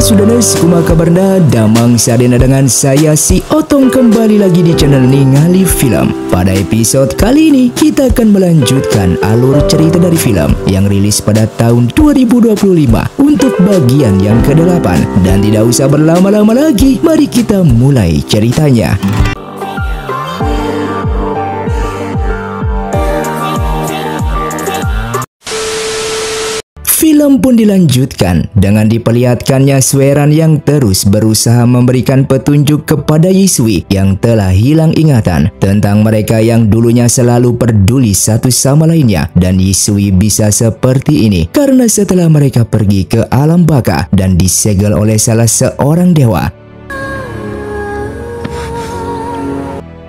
Sudanes, kumaha kabarna? Damang sadena dengan saya si Otong kembali lagi di channel Ningali Film. Pada episode kali ini kita akan melanjutkan alur cerita dari film yang rilis pada tahun 2025 untuk bagian yang ke-8. Dan tidak usah berlama-lama lagi, mari kita mulai ceritanya. Film pun dilanjutkan dengan diperlihatkannya Sweran yang terus berusaha memberikan petunjuk kepada Yisui yang telah hilang ingatan tentang mereka yang dulunya selalu peduli satu sama lainnya. Dan Yisui bisa seperti ini karena setelah mereka pergi ke alam baka dan disegel oleh salah seorang dewa.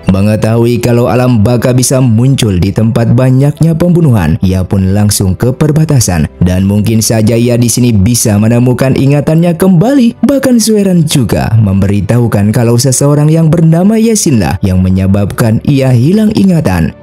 Mengetahui kalau alam baka bisa muncul di tempat banyaknya pembunuhan, ia pun langsung ke perbatasan dan mungkin saja ia di sini bisa menemukan ingatannya kembali. Bahkan Sweran juga memberitahukan kalau seseorang yang bernama Yesinlah yang menyebabkan ia hilang ingatan.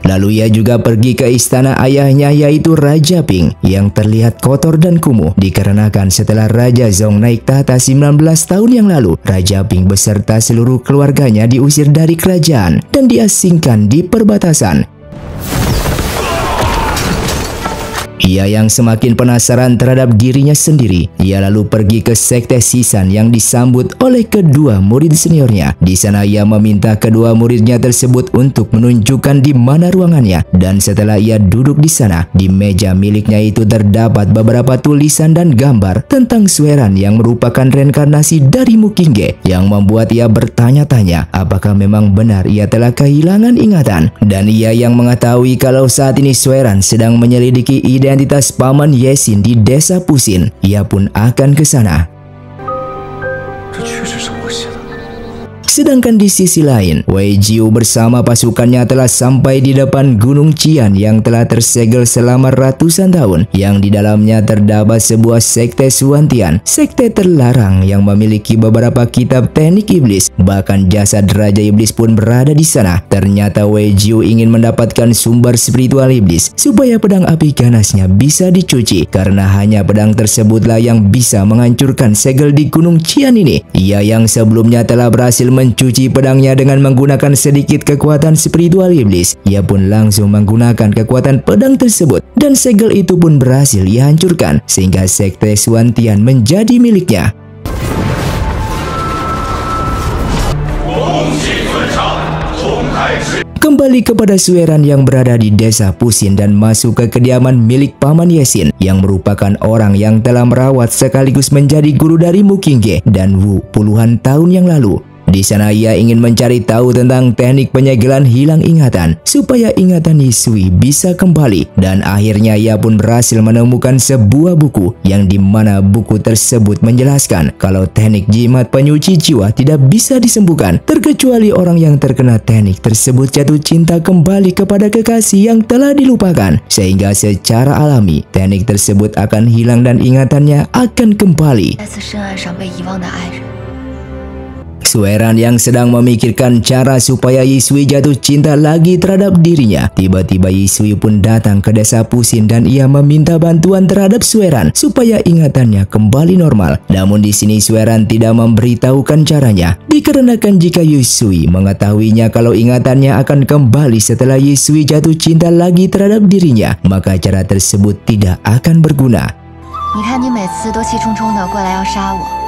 Lalu ia juga pergi ke istana ayahnya yaitu Raja Ping yang terlihat kotor dan kumuh dikarenakan setelah Raja Zong naik tahta 19 tahun yang lalu, Raja Ping beserta seluruh keluarganya diusir dari kerajaan dan diasingkan di perbatasan. Ia yang semakin penasaran terhadap dirinya sendiri, ia lalu pergi ke sekte Sisan yang disambut oleh kedua murid seniornya. Di sana ia meminta kedua muridnya tersebut untuk menunjukkan di mana ruangannya. Dan setelah ia duduk di sana, di meja miliknya itu terdapat beberapa tulisan dan gambar tentang Sweran yang merupakan reinkarnasi dari Mukingge, yang membuat ia bertanya-tanya apakah memang benar ia telah kehilangan ingatan. Dan ia yang mengetahui kalau saat ini Sweran sedang menyelidiki identitas Paman Yesin di desa Pusin, ia pun akan ke sana. Sedangkan di sisi lain, Wei Jiu bersama pasukannya telah sampai di depan Gunung Qian yang telah tersegel selama ratusan tahun, yang di dalamnya terdapat sebuah sekte Suantian, sekte terlarang yang memiliki beberapa kitab teknik iblis. Bahkan jasad Raja Iblis pun berada di sana. Ternyata Wei Jiu ingin mendapatkan sumber spiritual iblis supaya pedang api ganasnya bisa dicuci, karena hanya pedang tersebutlah yang bisa menghancurkan segel di Gunung Qian ini. Ia yang sebelumnya telah berhasil mencuci pedangnya dengan menggunakan sedikit kekuatan spiritual iblis, ia pun langsung menggunakan kekuatan pedang tersebut dan segel itu pun berhasil dihancurkan sehingga sekte Suantian menjadi miliknya. Kembali kepada Sweran yang berada di desa Pusin dan masuk ke kediaman milik Paman Yesin yang merupakan orang yang telah merawat sekaligus menjadi guru dari Mukingge dan Wu puluhan tahun yang lalu. Di sana ia ingin mencari tahu tentang teknik penyegelan hilang ingatan supaya ingatan Yisui bisa kembali, dan akhirnya ia pun berhasil menemukan sebuah buku yang dimana buku tersebut menjelaskan kalau teknik jimat penyuci jiwa tidak bisa disembuhkan terkecuali orang yang terkena teknik tersebut jatuh cinta kembali kepada kekasih yang telah dilupakan, sehingga secara alami teknik tersebut akan hilang dan ingatannya akan kembali. Sweran yang sedang memikirkan cara supaya Yisui jatuh cinta lagi terhadap dirinya, tiba-tiba Yisui pun datang ke desa Pusin dan ia meminta bantuan terhadap Sweran supaya ingatannya kembali normal. Namun di sini Sweran tidak memberitahukan caranya, dikarenakan jika Yisui mengetahuinya kalau ingatannya akan kembali setelah Yisui jatuh cinta lagi terhadap dirinya, maka cara tersebut tidak akan berguna.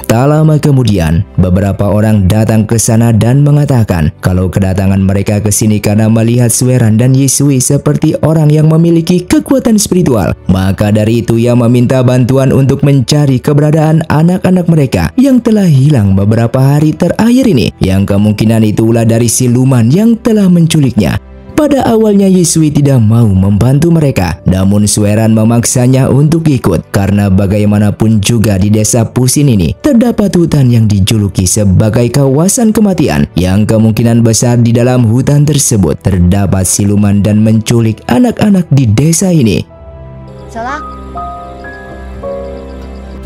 Tak lama kemudian, beberapa orang datang ke sana dan mengatakan kalau kedatangan mereka ke sini karena melihat Sweran dan Yisui seperti orang yang memiliki kekuatan spiritual. Maka dari itu ia meminta bantuan untuk mencari keberadaan anak-anak mereka yang telah hilang beberapa hari terakhir ini, yang kemungkinan itulah dari siluman yang telah menculiknya. Pada awalnya Yisui tidak mau membantu mereka, namun Sweran memaksanya untuk ikut karena bagaimanapun juga di desa Pusin ini terdapat hutan yang dijuluki sebagai kawasan kematian, yang kemungkinan besar di dalam hutan tersebut terdapat siluman dan menculik anak-anak di desa ini.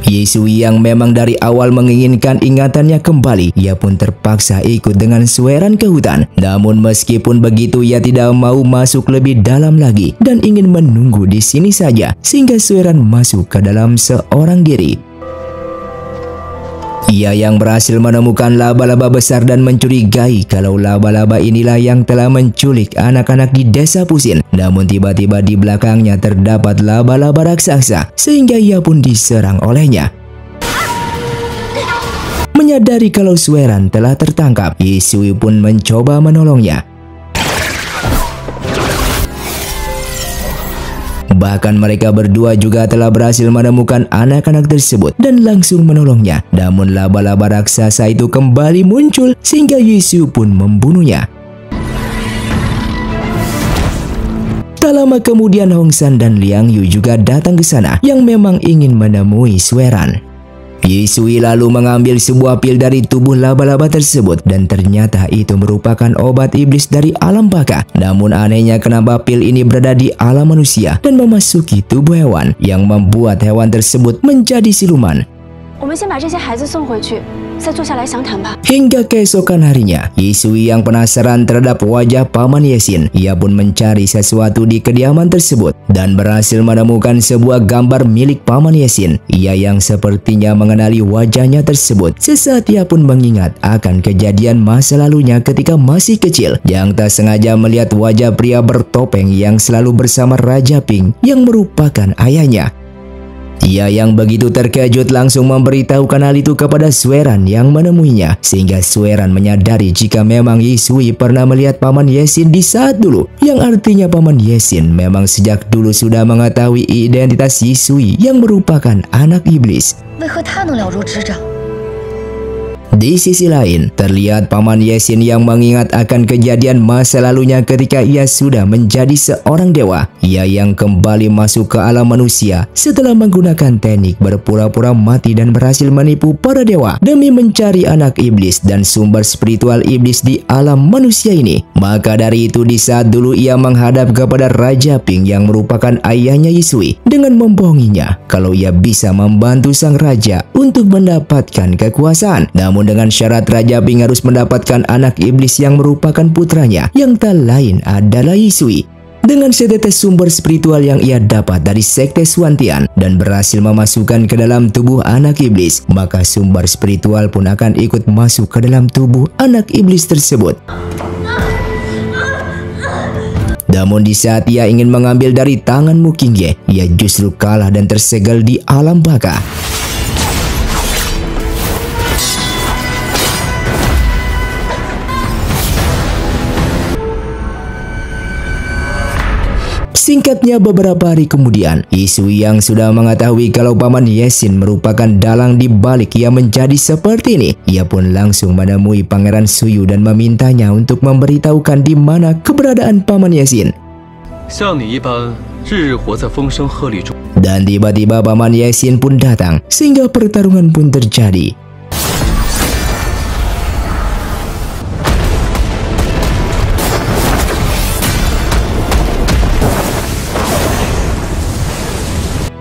Yesui yang memang dari awal menginginkan ingatannya kembali, ia pun terpaksa ikut dengan Sueran ke hutan. Namun meskipun begitu, ia tidak mau masuk lebih dalam lagi dan ingin menunggu di sini saja sehingga Sueran masuk ke dalam seorang diri. Ia yang berhasil menemukan laba-laba besar dan mencurigai kalau laba-laba inilah yang telah menculik anak-anak di desa Pusin. Namun tiba-tiba di belakangnya terdapat laba-laba raksasa sehingga ia pun diserang olehnya. Menyadari kalau Sueran telah tertangkap, Yesui pun mencoba menolongnya. Bahkan mereka berdua juga telah berhasil menemukan anak-anak tersebut dan langsung menolongnya. Namun laba-laba raksasa itu kembali muncul sehingga Yesui pun membunuhnya. Tak lama kemudian Hong San dan Liang Yu juga datang ke sana yang memang ingin menemui Sueran. Yesui lalu mengambil sebuah pil dari tubuh laba-laba tersebut dan ternyata itu merupakan obat iblis dari alam baka. Namun anehnya kenapa pil ini berada di alam manusia dan memasuki tubuh hewan yang membuat hewan tersebut menjadi siluman. Hingga keesokan harinya, Yesui yang penasaran terhadap wajah Paman Yesin, ia pun mencari sesuatu di kediaman tersebut dan berhasil menemukan sebuah gambar milik Paman Yesin. Ia yang sepertinya mengenali wajahnya tersebut. Sesaat ia pun mengingat akan kejadian masa lalunya ketika masih kecil, yang tak sengaja melihat wajah pria bertopeng yang selalu bersama Raja Ping yang merupakan ayahnya. Ia yang begitu terkejut langsung memberitahukan hal itu kepada Sueran yang menemuinya, sehingga Sueran menyadari jika memang Yesui pernah melihat Paman Yesin di saat dulu, yang artinya Paman Yesin memang sejak dulu sudah mengetahui identitas Yesui yang merupakan anak iblis. Di sisi lain, terlihat Paman Yesin yang mengingat akan kejadian masa lalunya ketika ia sudah menjadi seorang dewa. Ia yang kembali masuk ke alam manusia setelah menggunakan teknik berpura-pura mati dan berhasil menipu para dewa demi mencari anak iblis dan sumber spiritual iblis di alam manusia ini. Maka dari itu di saat dulu ia menghadap kepada Raja Ping yang merupakan ayahnya Yesui dengan membohonginya kalau ia bisa membantu sang raja untuk mendapatkan kekuasaan. Namun dengan syarat Raja Ping harus mendapatkan anak iblis yang merupakan putranya yang tak lain adalah Yesui. Dengan setetes sumber spiritual yang ia dapat dari Sekte Suantian dan berhasil memasukkan ke dalam tubuh anak iblis, maka sumber spiritual pun akan ikut masuk ke dalam tubuh anak iblis tersebut. Namun di saat ia ingin mengambil dari tangan Mukingye, ia justru kalah dan tersegel di alam baka. Singkatnya beberapa hari kemudian, Yesui yang sudah mengetahui kalau Paman Yesin merupakan dalang di balik ia menjadi seperti ini, ia pun langsung menemui Pangeran Suyu dan memintanya untuk memberitahukan di mana keberadaan Paman Yesin. Dan tiba-tiba Paman Yesin pun datang, sehingga pertarungan pun terjadi.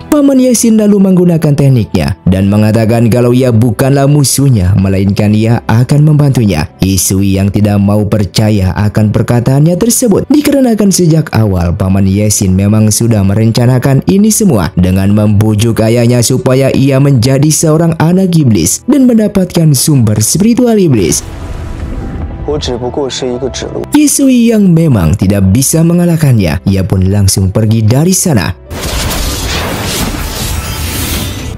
Paman Yesin lalu menggunakan tekniknya dan mengatakan kalau ia bukanlah musuhnya, melainkan ia akan membantunya. Yesui yang tidak mau percaya akan perkataannya tersebut, dikarenakan sejak awal Paman Yesin memang sudah merencanakan ini semua dengan membujuk ayahnya supaya ia menjadi seorang anak iblis dan mendapatkan sumber spiritual iblis. Yesui yang memang tidak bisa mengalahkannya, ia pun langsung pergi dari sana.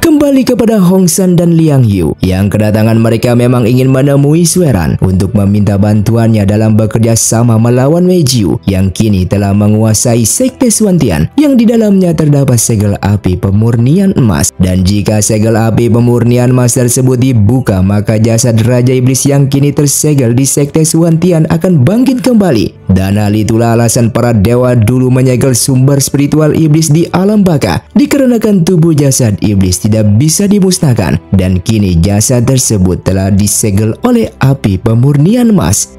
Kembali kepada Hong San dan Liang Yu, yang kedatangan mereka memang ingin menemui Sueran untuk meminta bantuannya dalam bekerja sama melawan Wei Jiu yang kini telah menguasai Sekte Suantian yang di dalamnya terdapat segel api pemurnian emas. Dan jika segel api pemurnian emas tersebut dibuka, maka jasad Raja Iblis yang kini tersegel di Sekte Suantian akan bangkit kembali. Dan hal itulah alasan para dewa dulu menyegel sumber spiritual iblis di alam baka, dikarenakan tubuh jasad iblis tidak bisa dimusnahkan, dan kini jasad tersebut telah disegel oleh api pemurnian emas.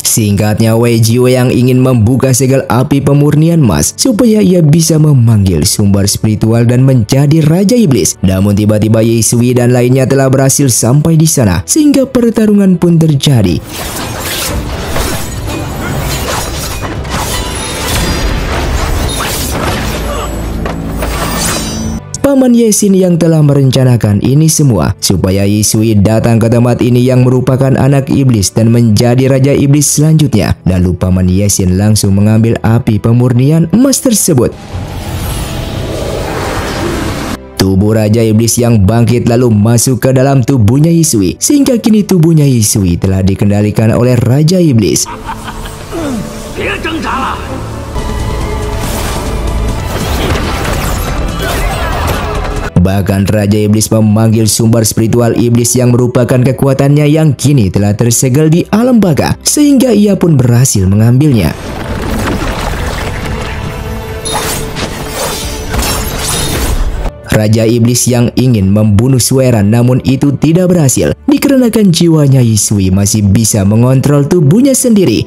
Singkatnya, Wei Jiu yang ingin membuka segel api pemurnian Mas supaya ia bisa memanggil sumber spiritual dan menjadi Raja Iblis. Namun tiba-tiba Ye Sui dan lainnya telah berhasil sampai di sana sehingga pertarungan pun terjadi. Paman Yesin yang telah merencanakan ini semua supaya Ye Sui datang ke tempat ini yang merupakan anak iblis dan menjadi Raja Iblis selanjutnya. Lalu Paman Yesin langsung mengambil api pemurnian emas tersebut. Tubuh Raja Iblis yang bangkit lalu masuk ke dalam tubuhnya Ye Sui sehingga kini tubuhnya Ye Sui telah dikendalikan oleh Raja Iblis. Bahkan Raja Iblis memanggil sumber spiritual iblis yang merupakan kekuatannya yang kini telah tersegel di alam baka, sehingga ia pun berhasil mengambilnya. Raja Iblis yang ingin membunuh Sueran namun itu tidak berhasil, dikarenakan jiwanya Ye Sui masih bisa mengontrol tubuhnya sendiri.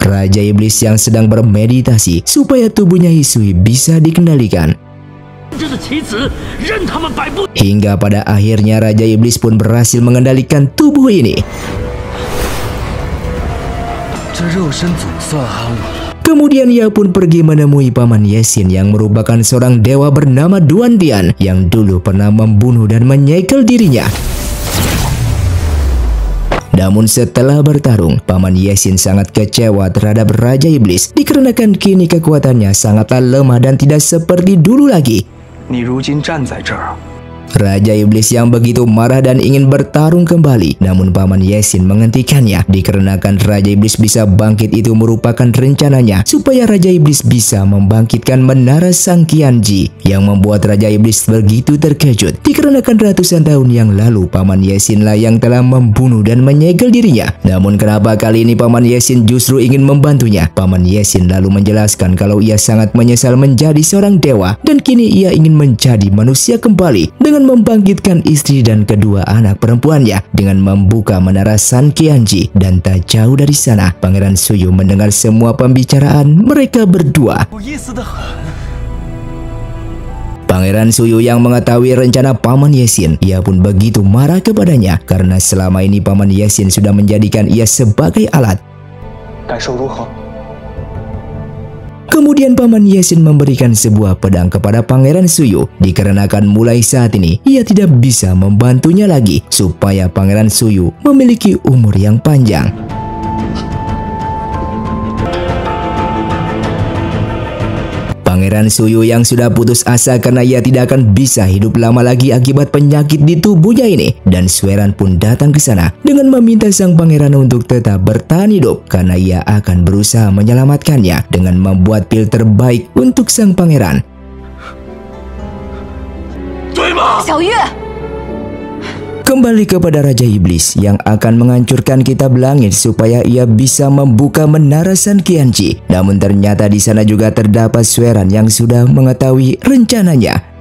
Raja Iblis yang sedang bermeditasi supaya tubuhnya Ye Sui bisa dikendalikan. Hingga pada akhirnya Raja Iblis pun berhasil mengendalikan tubuh ini. Kemudian ia pun pergi menemui Paman Yesin yang merupakan seorang dewa bernama Duan Tian yang dulu pernah membunuh dan menyegel dirinya. Namun setelah bertarung, Paman Yesin sangat kecewa terhadap Raja Iblis dikarenakan kini kekuatannya sangatlah lemah dan tidak seperti dulu lagi. Raja Iblis yang begitu marah dan ingin bertarung kembali, namun Paman Yesin menghentikannya dikarenakan Raja Iblis bisa bangkit itu merupakan rencananya supaya Raja Iblis bisa membangkitkan menara Sang Qianji, yang membuat Raja Iblis begitu terkejut dikarenakan ratusan tahun yang lalu Paman Yesin lah yang telah membunuh dan menyegel dirinya. Namun kenapa kali ini Paman Yesin justru ingin membantunya? Paman Yesin lalu menjelaskan kalau ia sangat menyesal menjadi seorang dewa dan kini ia ingin menjadi manusia kembali dengan membangkitkan istri dan kedua anak perempuannya dengan membuka menara San Qianji. Dan tak jauh dari sana, Pangeran Suyu mendengar semua pembicaraan mereka berdua. Pangeran Suyu yang mengetahui rencana Paman Yesin, ia pun begitu marah kepadanya karena selama ini Paman Yesin sudah menjadikan ia sebagai alat. Kemudian Paman Yesin memberikan sebuah pedang kepada Pangeran Suyu dikarenakan mulai saat ini ia tidak bisa membantunya lagi supaya Pangeran Suyu memiliki umur yang panjang. Pangeran Suyu yang sudah putus asa karena ia tidak akan bisa hidup lama lagi akibat penyakit di tubuhnya ini, dan Sueran pun datang ke sana dengan meminta sang pangeran untuk tetap bertahan hidup karena ia akan berusaha menyelamatkannya dengan membuat pil terbaik untuk sang pangeran. Kembali kepada Raja Iblis yang akan menghancurkan kitab langit supaya ia bisa membuka menara San Qianji. Namun ternyata di sana juga terdapat Sueran yang sudah mengetahui rencananya.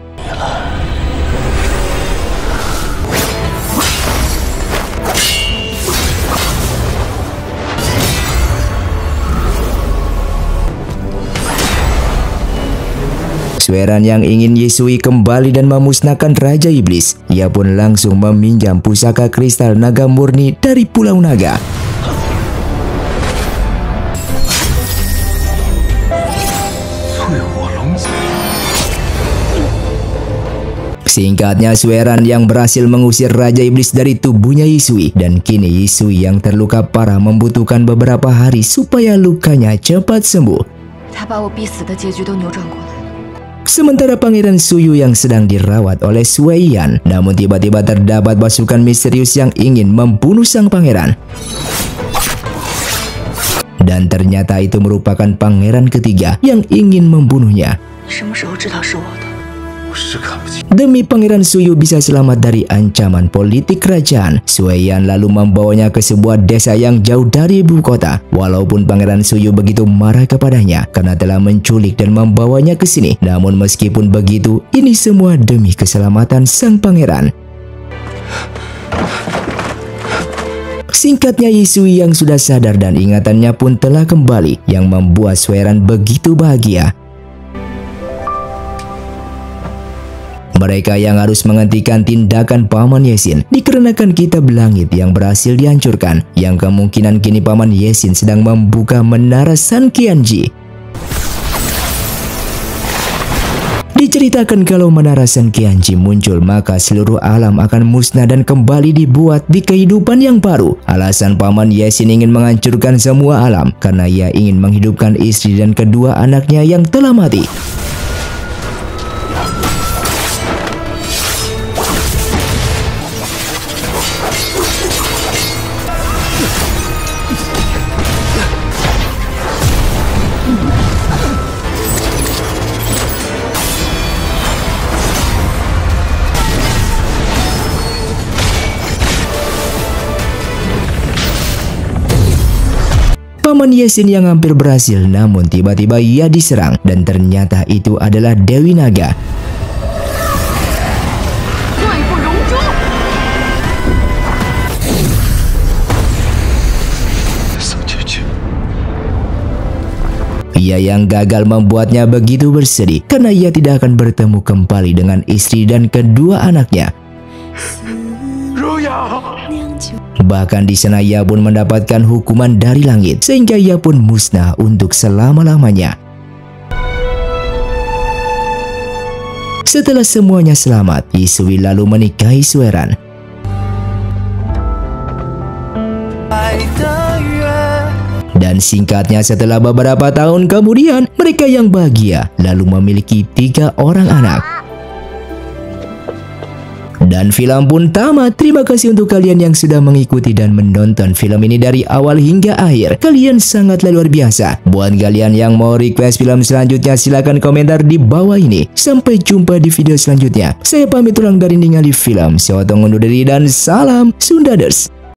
Sueran yang ingin Ye Sui kembali dan memusnahkan Raja Iblis, ia pun langsung meminjam pusaka kristal naga murni dari Pulau Naga. Singkatnya, Sueran yang berhasil mengusir Raja Iblis dari tubuhnya Ye Sui, dan kini Ye Sui yang terluka parah membutuhkan beberapa hari supaya lukanya cepat sembuh. Sementara Pangeran Suyu yang sedang dirawat oleh Sui Yan, namun tiba-tiba terdapat pasukan misterius yang ingin membunuh sang pangeran. Dan ternyata itu merupakan pangeran ketiga yang ingin membunuhnya. Demi Pangeran Suyu bisa selamat dari ancaman politik kerajaan, Sui Yan lalu membawanya ke sebuah desa yang jauh dari ibu kota. Walaupun Pangeran Suyu begitu marah kepadanya karena telah menculik dan membawanya ke sini, namun meskipun begitu, ini semua demi keselamatan sang pangeran. Singkatnya, Yisui yang sudah sadar dan ingatannya pun telah kembali, yang membuat Sueran begitu bahagia. Mereka yang harus menghentikan tindakan Paman Yesin dikarenakan kitab langit yang berhasil dihancurkan, yang kemungkinan kini Paman Yesin sedang membuka menara San Qianji. Diceritakan kalau menara San Qianji muncul, maka seluruh alam akan musnah dan kembali dibuat di kehidupan yang baru. Alasan Paman Yesin ingin menghancurkan semua alam karena ia ingin menghidupkan istri dan kedua anaknya yang telah mati. Paman Yesin yang hampir berhasil, namun tiba-tiba ia diserang dan ternyata itu adalah Dewi Naga. Ia yang gagal membuatnya begitu bersedih karena ia tidak akan bertemu kembali dengan istri dan kedua anaknya. Bahkan di sana ia pun mendapatkan hukuman dari langit, sehingga ia pun musnah untuk selama-lamanya. Setelah semuanya selamat, Yisui lalu menikahi Sueran. Dan singkatnya, setelah beberapa tahun kemudian, mereka yang bahagia lalu memiliki 3 orang anak. Dan film pun tamat. Terima kasih untuk kalian yang sudah mengikuti dan menonton film ini dari awal hingga akhir. Kalian sangatlah luar biasa. Buat kalian yang mau request film selanjutnya, silahkan komentar di bawah ini. Sampai jumpa di video selanjutnya. Saya pamit ulang dari Ningali Film. Saya undur diri dan salam Sundaders.